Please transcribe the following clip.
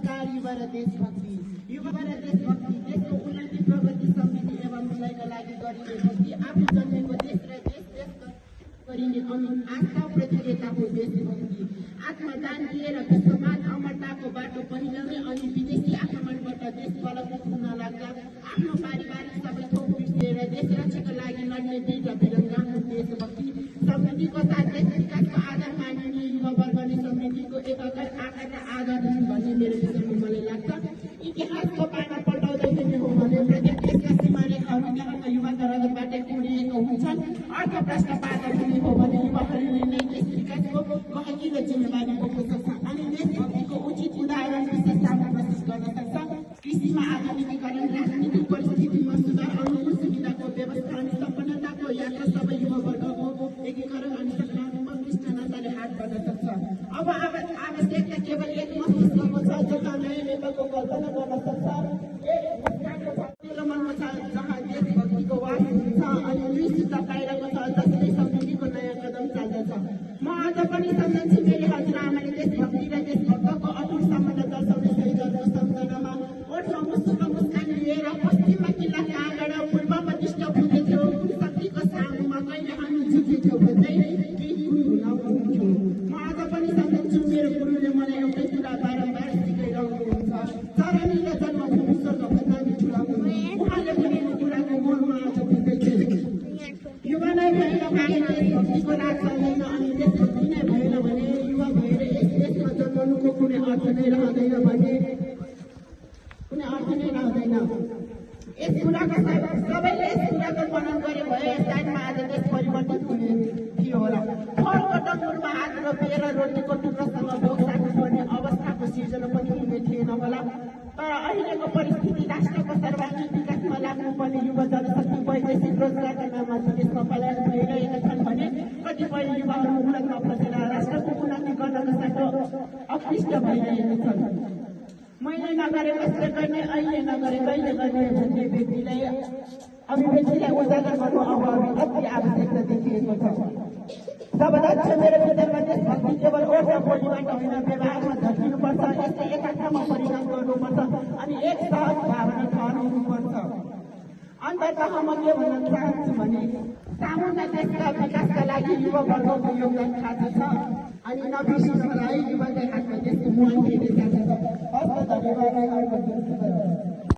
संस्कार युवा र देशभक्ति देशको उन्नति प्रगति समृद्धि एवं विलयका लागि गरिने भक्ति आफू जन्मेको देश र देश गरिने आस्था प्रतियोगिताको देशभक्ति आत्मदान दिएर विश्वमाझ अमरताको बाटो पहिल्याउने अनि विदेशी आक्रमणबाट देश बलको हुन लाग्दा आफ्नो पारिवारिक सबै थोक बिर्सिएर देश रक्षाका लागि लड्ने वीर र वीरङ्गाको देशभक्ति समृद्धिको साथ देश विकासको आधार मानिने युवा वर्गले समृद्धिको एकअर्का आकार र आधार हुन् भन्ने मेरो विचारमा मलाई लाग्छ। इतिहासको पाना पल्टाउँदै हिँड्ने हो भने प्रत्येक देशका सीमारेखाहरू त्यहाँका युवाका रगतबाटै उडिएको हुन्छन्। अर्थप्रश्न पार्न हुने हो भने युवाहरूले नै देश विकासको गहिरो जिम्मेवारी बोक्न सक्छ अनि देशभक्तिको उचित उदाहरण विशेष सामना प्रस्तुत गर्न सक्छ। कृषिमा आधुनिकीकरण, राजनीतिक परिस्थितिमा सुधार, अनुकूल सुविधाको व्यवस्था अनि सम्पन्नताको यात्रा सबै युवा वर्गको एकीकरण अनि सकारात्मक निष्ठाले हात बढ्न सक्छ। अब आवश्यकता केवल एक मस्तिष्कको छ जहाँ नयाँ नेपालको कल्पना गर्न सक्छ, एक मनमा छ जहाँ देशभक्तिको वास हुन्छ अनि दुई सूत्र बाहिरको छ जसले समृद्धिको नयाँ कदम चाल्दछ। म अझ पनि सम्झन्छु मेरो हजुरआमाले देशभक्ति र देशभक्तको अटुट सम्बन्ध दर्शाउने शहीदहरूको सम्झनामा ओठमा मुस्कान लिएर पश्चिममा किल्ला काँगड, पूर्वमा दिष्ट पुगेथ्यो, शक्तिको सामुमा कहिले हामी झुकेथ्यौँ भन्दै गीत गुनगुनाउनुहुन्थ्यो। म अझ पनि सम्झन्छु मेरो गुरुले मलाई एउटै कुरा बारम्बार सिकाइरहनुहुन्छ, चरनी र जन्मभूमि स्वर्गभन्दा ठुलाउनु। उहाँले भनेको कुराको मनमा आज बुझ्दैछु। युवालाई भएन भने देशभक्तिको राज चल्दैन अनि देशभक्ति नै भएन भने युवा भएर यस देशमा जन्मनुको कुनै अर्थ नै रहँदैन। सबैले यस कुराको वर्णन गरे भए साइडमा आज देश परिवर्तन हुने थियो होला। फलकटकमा हात रोपेर रोटीको टुक्रासँग भोग साट्नुपर्ने अवस्थाको सिर्जना पनि हुने थिएन होला। तर अहिलेको परिस्थिति राष्ट्रको सर्वाङ्गीण विकासमा लाग्नुपर्ने युवा जनशक्ति वैदेशिक रोजगारका नाममा विदेशमा पलायन भइरहेका छन् भने कतिपय युवाहरू मुलुकमा फसेर राष्ट्रको उन्नति गर्नका साथ अकृष्ट भइरहेका छन्। मैले नगरे कसले गर्ने, अहिले नगरे कहिले गर्ने भन्ने अभिव्यक्तिलाई उजागर गर्नु अब अति आवश्यकता देखिएको छ। सबदक्ष मेरो विचारमा देशभक्ति केवल ओठ र बोलीबाट होइन व्यवहारमा झल्किनुपर्छ। यसले एकार्थमा परिणाम गर्नुपर्छ अनि एक सहज भावना ठहराउनुपर्छ। अन्ततः म के भन्न चाहन्छु भने सामुन्ने देशका विकासका लागि युवा वर्गको योगदान खाँचो छ अनि नबिर्सिनुहोला है, युवाकै हातमा देशको मुहान हेर्ने जान्छ। हस्त धन्यवाद।